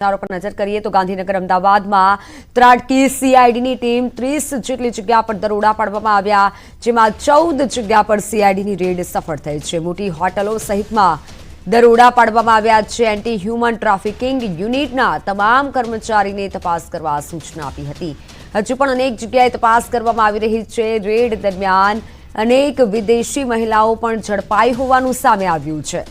પર નજર કરીએ તો ગાંધીનગર અમદાવાદમાં ત્રાટકી સીઆઈડીની ટીમ 30 જેટલી જગ્યા પર દરોડા પાડવામાં આવ્યા, જેમાં 14 જગ્યા પર સીઆઈડીની રેડ સફળ થઈ છે। મોટી હોટલો સહિતમાં દરોડા પાડવામાં આવ્યા છે। એન્ટી હ્યુમન ટ્રાફિકિંગ યુનિટના તમામ કર્મચારીને તપાસ કરવા સૂચના આપી હતી। હજુ પણ અનેક જગ્યાએ તપાસ કરવામાં આવી રહી છે। રેડ દરમિયાન અનેક વિદેશી મહિલાઓ પણ ઝડપાઈ હોવાનું સામે આવ્યું છે।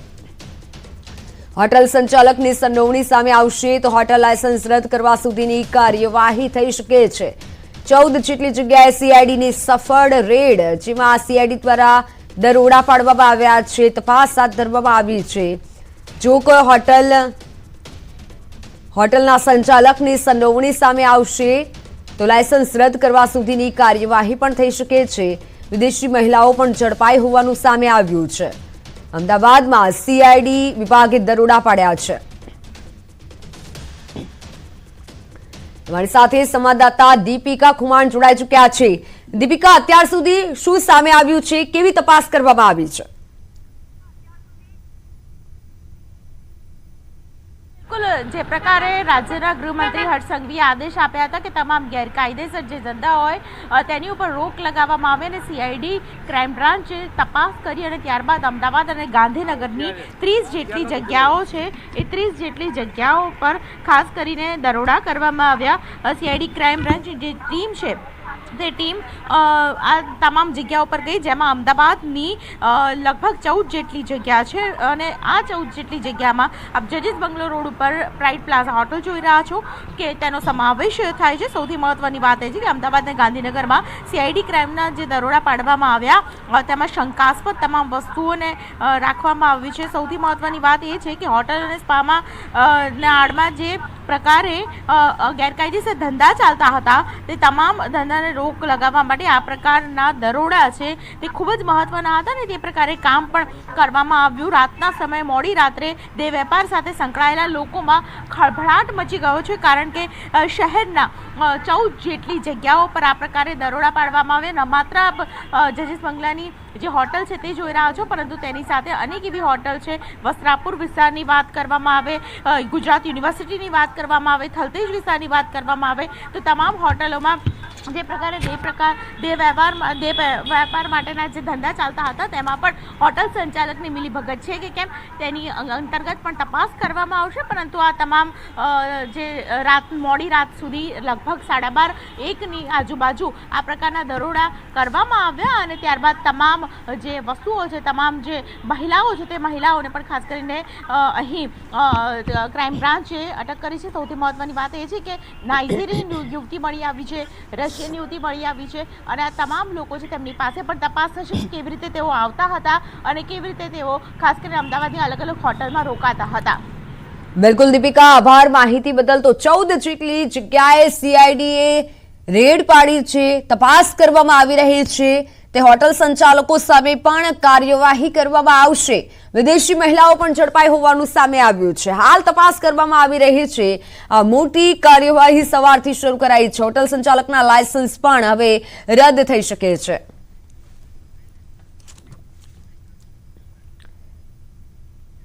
હોટલ સંચાલકની સંડોવણી સામે આવશે તો હોટલ લાયસન્સ રદ કરવા સુધીની કાર્યવાહી થઈ શકે છે। 14 જેટલી જગ્યાએ સીઆઈડીની સફળ રેડ, જેમાં સીઆઈડી દ્વારા દરોડા પાડવામાં આવ્યા છે, તપાસ હાથ ધરવામાં આવી છે। જો કોઈ હોટલના સંચાલકની સંડોવણી સામે આવશે તો લાયસન્સ રદ કરવા સુધીની કાર્યવાહી પણ થઈ શકે છે। વિદેશી મહિલાઓ પણ ઝડપાઈ હોવાનું સામે આવ્યું છે। અમદાવાદમાં સીઆઈડી વિભાગે દરોડા પાડ્યા છે। અમારી સાથે સંવાદદાતા દીપિકા ખુમાણ જોડાઈ ચૂક્યા છે। દીપિકા, અત્યાર સુધી શું સામે આવ્યું છે? કેવી તપાસ કરવામાં આવી છે? જે પ્રકારે રાજ્યના ગૃહમંત્રી હર્ષ સંઘવીએ આદેશ આપ્યા હતા કે તમામ ગેરકાયદેસર જે ધંધા હોય તેની ઉપર રોક લગાવવામાં આવે અને સીઆઈડી ક્રાઇમ બ્રાન્ચે તપાસ કરી અને ત્યારબાદ અમદાવાદ અને ગાંધીનગરની 30 જેટલી જગ્યાઓ છે એ 30 જેટલી જગ્યાઓ પર ખાસ કરીને દરોડા કરવામાં આવ્યા। સીઆઈડી ક્રાઇમ બ્રાન્ચની જે ટીમ છે તે ટીમ આ તમામ જગ્યાઓ પર ગઈ, જેમાં અમદાવાદની લગભગ 14 જેટલી જગ્યા છે અને આ 14 જેટલી જગ્યામાં આપ જજીસ બંગલો રોડ ઉપર પ્રાઇડ પ્લાઝા હોટલ જોઈ રહ્યા છો કે તેનો સમાવેશ થાય છે। સૌથી મહત્વની વાત એ છે કે અમદાવાદ અને ગાંધીનગરમાં સીઆઈડી ક્રાઇમના જે દરોડા પાડવામાં આવ્યા તેમાં શંકાસ્પદ તમામ વસ્તુઓને રાખવામાં આવી છે। સૌથી મહત્વની વાત એ છે કે હોટલ અને સ્પામાં આડમાં જે પ્રકારે ગેરકાયદેસર ધંધા ચાલતા હતા તે તમામ ધંધાને રોક લગાવવા માટે આ પ્રકારના દરોડા છે તે ખૂબ જ મહત્વના હતા અને તે પ્રકારે કામ પણ કરવામાં આવ્યું। રાતના સમયે મોડી રાત્રે દેહ વેપાર સાથે સંકળાયેલા લોકોમાં ખળભળાટ મચી ગયો છે, કારણ કે શહેરના 14 જેટલી જગ્યાઓ પર આ પ્રકારે દરોડા પાડવામાં આવે। ન માત્ર જજીસ બંગલાની જે હોટલ છે તે જોઈ રહ્યા છો, પરંતુ તેની સાથે અનેક એવી હોટલ છે। વસ્ત્રાપુર વિસ્તારની વાત કરવામાં આવે, ગુજરાત યુનિવર્સિટીની વાત કરવામાં આવે, થલતેજ વિસ્તારની વાત કરવામાં આવે તો તમામ હોટલોમાં જે પ્રકારે દેહ વેપાર માટેના જે ધંધા ચાલતા હતા તેમાં પણ હોટલ સંચાલકની મિલીભગત છે કે કેમ તેની અંતર્ગત પણ તપાસ કરવામાં આવશે। પરંતુ આ તમામ જે મોડી રાત સુધી લગભગ 12:30-1ની આજુબાજુ આ પ્રકારના દરોડા કરવામાં આવ્યા અને ત્યારબાદ તમામ જે વસ્તુઓ છે, તમામ જે મહિલાઓ છે તે મહિલાઓને પણ ખાસ કરીને અહીં ક્રાઇમ બ્રાન્ચે અટક કરી છે। સૌથી મહત્વની વાત એ છે કે નાઇજીરિયન યુવતી મળી આવી છે, રશિયન યુવતી મળી આવી છે અને આ તમામ લોકો છે તેમની પાસે પણ તપાસ થશે કે કેવી રીતે તેઓ આવતા હતા અને કેવી રીતે તેઓ ખાસ કરીને અમદાવાદની અલગ અલગ હોટલમાં રોકાતા હતા। બિલકુલ દીપિકા, આભાર માહિતી બદલ। તો 14 જેટલી જગ્યાએ સીઆઈડીએ રેડ પાડી છે, તપાસ કરવામાં આવી રહી છે। તે હોટલ સંચાલકો સામે પણ કાર્યવાહી કરવામાં આવશે। વિદેશી મહિલાઓ પણ ઝડપાઈ હોવાનું સામે આવ્યું છે। હાલ તપાસ કરવામાં આવી રહી છે। આ મોટી કાર્યવાહી સવારથી શરૂ કરાઈ છે। હોટલ સંચાલકના લાયસન્સ પણ હવે રદ થઈ શકે છે।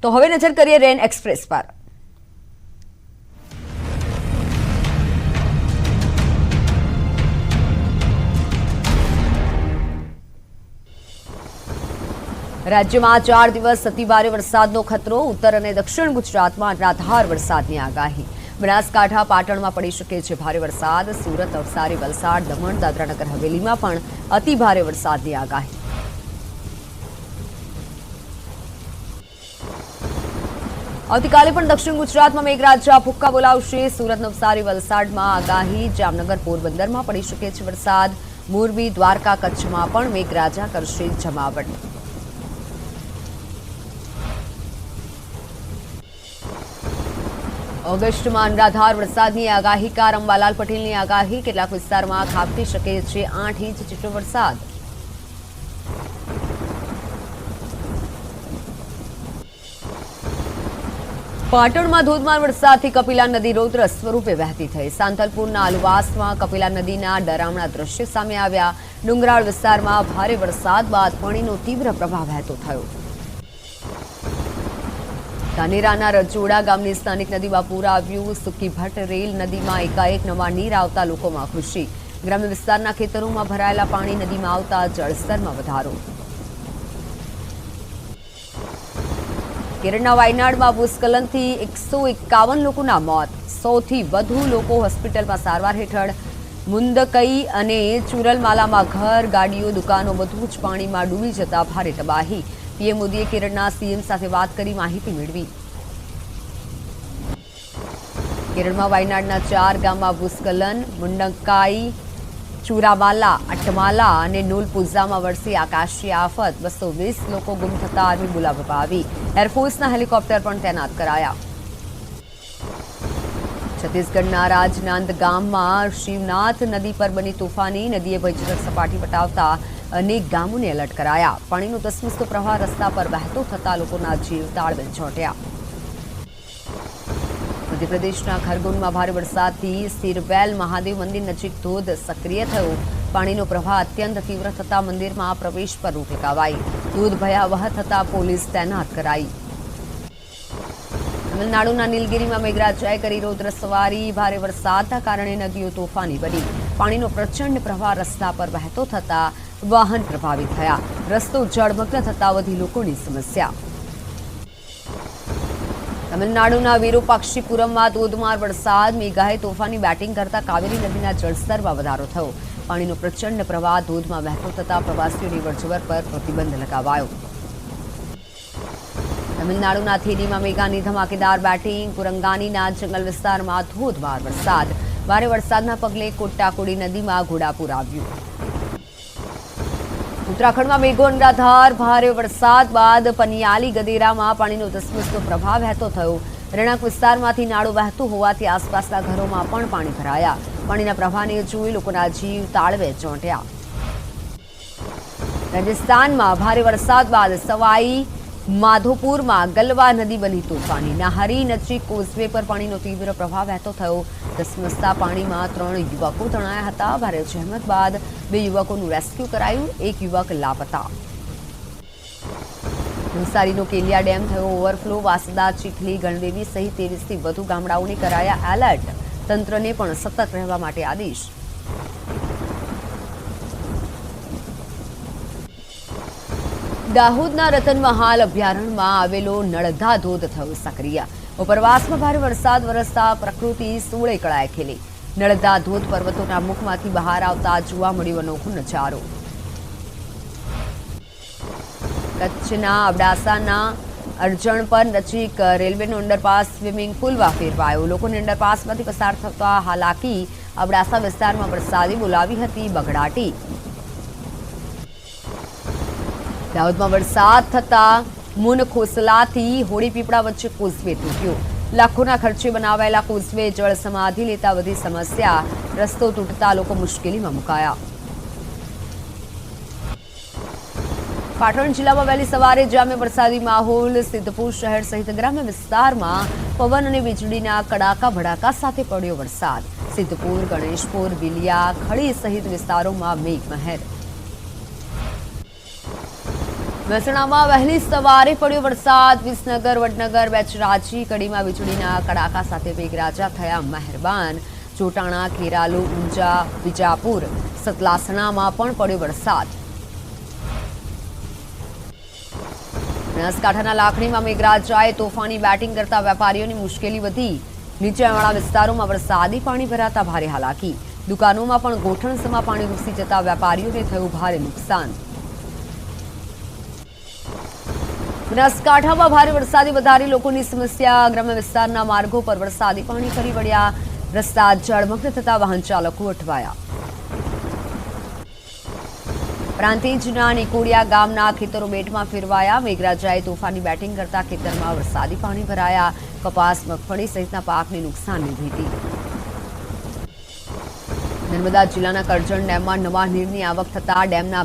તો હવે નજર કરીએ રેન એક્સપ્રેસ પર। રાજ્યમાં 4 દિવસ અતિભારે વરસાદનો ખતરો। ઉત્તર અને દક્ષિણ ગુજરાતમાં અનરાધાર વરસાદની આગાહી। બનાસકાંઠા, પાટણમાં પડી શકે છે ભારે વરસાદ। સુરત, નવસારી, વલસાડ, દમણ, દાદરાનગર હવેલીમાં પણ અતિભારે વરસાદની આગાહી। આવતીકાલે પણ દક્ષિણ ગુજરાતમાં મેઘરાજા ભૂક્કા બોલાવશે। સુરત, નવસારી, વલસાડમાં આગાહી। જામનગર, પોરબંદરમાં પડી શકે છે વરસાદ। મોરબી, દ્વારકા, કચ્છમાં પણ મેઘરાજા કરશે જમાવટ। ઓગસ્ટમાં અનરાધાર વરસાદની આગાહીકાર અંબાલાલ પટેલની આગાહી। કેટલાક વિસ્તારમાં ખાબકી શકે છે 8 ઇંચ જેટલો વરસાદ। પાટણમાં ધોધમાર વરસાદથી કપિલા નદી રૌદ્ર સ્વરૂપે વહેતી થઈ। સાંતલપુરના અલુવાસમાં કપિલા નદીના ડરામણા દ્રશ્ય સામે આવ્યા। ડુંગરાળ વિસ્તારમાં ભારે વરસાદ બાદ પાણીનો તીવ્ર પ્રવાહ વહેતો થયો। ધાનેરાના રજોડા ગામની સ્થાનિક નદીમાં પૂર આવ્યું. સુકી ભટ્ટ રેલ નદીમાં એકાએક નવા નીર આવતા લોકોમાં ખુશી. ગ્રામ્ય વિસ્તારના ખેતરોમાં ભરાયેલા પાણી નદીમાં આવતા જળસ્તરમાં વધારો. કેરળના વાયનાડમાં ભૂસ્ખલનથી 151 લોકોના મોત. 100થી વધુ લોકો હોસ્પિટલમાં સારવાર હેઠળ. મુંદકઈ અને ચુરલમાલામાં ઘર, ગાડીઓ, દુકાનો બધું જ પાણીમાં ડૂબી જતા ભારે તબાહી. પીએમ મોદીએ કેરળના સીએમ સાથે વાત કરી માહિતી મેળવી. કેરળમાં વાયનાડના 4 ગામમાં ભૂસ્ખલન. મુંડકાઈ, ચુરામાલા, અટમાલા અને નુલપુઝામાં વરસી આકાશી આફત. 220 લોકો ગુમ થતા આર્મી બોલાવવામાં આવી. એરફોર્સના હેલિકોપ્ટર પણ તૈનાત કરાયા. છત્તીસગઢના રાજનાંદ ગામમાં શિવનાથ નદી પર બની તોફાની. નદીએ ભયજનક સપાટી વટાવતા અનેક ગામોને એલર્ટ કરાયા. પાણીનો ધસમસતો પ્રવાહ રસ્તા પર વહેતો થતા લોકોના જીવ તાળવે ચોંટ્યા. મધ્યપ્રદેશના ખરગોનમાં ભારે વરસાદથી સિરવેલ મહાદેવ મંદિર નજીક ધોધ સક્રિય થયો. પાણીનો પ્રવાહ અત્યંત તીવ્ર થતા મંદિરમાં પ્રવેશ પર રોક લગાવાઈ. ધોધ ભયાવહ થતા પોલીસ તૈનાત કરાઈ. તમિલનાડુના નીલગિરીમાં મેઘરાજાએ કરી રૌદ્ર સવારી. ભારે વરસાદના કારણે નદીઓ તોફાની બની. પાણીનો પ્રચંડ પ્રવાહ રસ્તા પર વહેતો થતા વાહન પ્રભાવિત થયા. રસ્તો જળમગ્ન થતા વધી લોકોની સમસ્યા. તમિલનાડુના વિરુપાક્ષીપુરમમાં ધોધમાર વરસાદ. મેઘાએ તોફાની બેટિંગ કરતા કાવેરી નદીના જળસ્તરમાં વધારો થયો. પાણીનો પ્રચંડ પ્રવાહ ધોધમાં વહેતો થતા પ્રવાસીઓની વરજવર પર પ્રતિબંધ લગાવાયો. તમિલનાડુના થેનીમાં મેઘાની ધમાકેદાર બેટિંગ. કુરંગાનીના જંગલ વિસ્તારમાં ધોધમાર વરસાદ. ભારે વરસાદના પગલે કોટ્ટાકોડી નદીમાં ઘોડાપૂર આવ્યું. ઉત્તરાખંડમાં મેઘો અનરાધાર. ભારે વરસાદ બાદ પનિયાલી ગદેરામાં પાણીનો ધસમસતો પ્રવાહ વહેતો થયો. રહેણાંક વિસ્તારમાંથી નાળો વહેતું હોવાથી આસપાસના ઘરોમાં પણ પાણી ભરાયા. પાણીના પ્રવાહને જોઈ લોકોના જીવ તાળવે ચોંટ્યા. રાજસ્થાનમાં ભારે વરસાદ બાદ સવાઈ માધોપુરમાં ગલવા નદી બની તોફાની. નાહરી નજીક કોઝવે પર પાણીનો તીવ્ર પ્રવાહ વહેતો થયો. ધસમસતા પાણીમાં 3 યુવકો તણાયા હતા. ભારે જહેમત બાદ 2 યુવકોનું રેસ્ક્યુ કરાયું. 1 યુવક લાપતા. નવસારીનો કેલિયા ડેમ થયો ઓવરફ્લો. વાસદા, ચીખલી, ગણદેવી સહિત 23થી વધુ ગામડાઓને કરાયા એલર્ટ. તંત્રને પણ સતર્ક રહેવા માટે આદેશ. દાહોદના રતનમહાલ અભયારણ્યમાં આવેલો નળધા ધોધ થયો સક્રિય. ઉપરવાસમાં ભારે વરસાદ વરસતા પ્રકૃતિ સોળે કળાએ ખીલી. નળધા ધોધ પર્વતોના મુખમાંથી બહાર આવતા જોવા મળ્યો અનોખો નજારો. કચ્છના અબડાસાના અરજણપર નજીક રેલવેનો અંડરપાસ સ્વિમિંગ પુલમાં ફેરવાયો. લોકોને અંડરપાસમાંથી પસાર થતા હાલાકી. અબડાસા વિસ્તારમાં વરસાદે બોલાવી હતી બગડાટી. દાહોદમાં વરસાદ થતા મુનખોસલાથી હોડીપીપળા વચ્ચે કોઝવે તૂટ્યો. લાખોના ખર્ચે બનાવાયેલા કોઝવે જળ સમાધિ લેતા વધી સમસ્યા. રસ્તો તૂટતા લોકો મુશ્કેલીમાં મુકાયા. પાટણ જિલ્લામાં વહેલી સવારે જામ્યો વરસાદી માહોલ. સિદ્ધપુર શહેર સહિત ગ્રામ્ય વિસ્તારમાં પવન અને વીજળીના કડાકા ભડાકા સાથે પડ્યો વરસાદ. સિદ્ધપુર, ગણેશપુર, વિલિયા, ખડી સહિત વિસ્તારોમાં મેઘમહેર. મહેસાણામાં વહેલી સવારે પડ્યો વરસાદ. વિસનગર, વડનગર, બેચરાજી, કડીમાં વીજળીના કડાકા સાથે મેઘરાજા થયા મહેરબાન. ચોટાણા, ખેરાલુ, ઊંઝા, વિજાપુર, સતલાસણામાં પણ પડ્યો વરસાદ. બનાસકાંઠાના લાખણીમાં મેઘરાજાએ તોફાની બેટિંગ કરતા વેપારીઓની મુશ્કેલી વધી. નીચાણવાળા વિસ્તારોમાં વરસાદી પાણી ભરાતા ભારે હાલાકી. દુકાનોમાં પણ ગોઠણસમા પાણી ઘૂસી જતા વેપારીઓને થયું ભારે નુકસાન. બનાસકાંઠામાં ભારે વરસાદે વધારી લોકોની સમસ્યા. ગ્રામ્ય વિસ્તારના માર્ગો પર વરસાદી પાણી ફરી વળ્યા. રસ્તા જળમગ્ન થતા વાહન ચાલકો અટવાયા. પ્રાંતિજના નિકોડિયા ગામના ખેતરો બેટમાં ફેરવાયા. મેઘરાજાએ તોફાની બેટિંગ કરતા ખેતરમાં વરસાદી પાણી ભરાયા. કપાસ, મગફળી સહિતના પાકને નુકસાનની ભીતિ. નર્મદા જિલ્લાના કરજણ ડેમમાં નવા નીરની આવક થતા ડેમના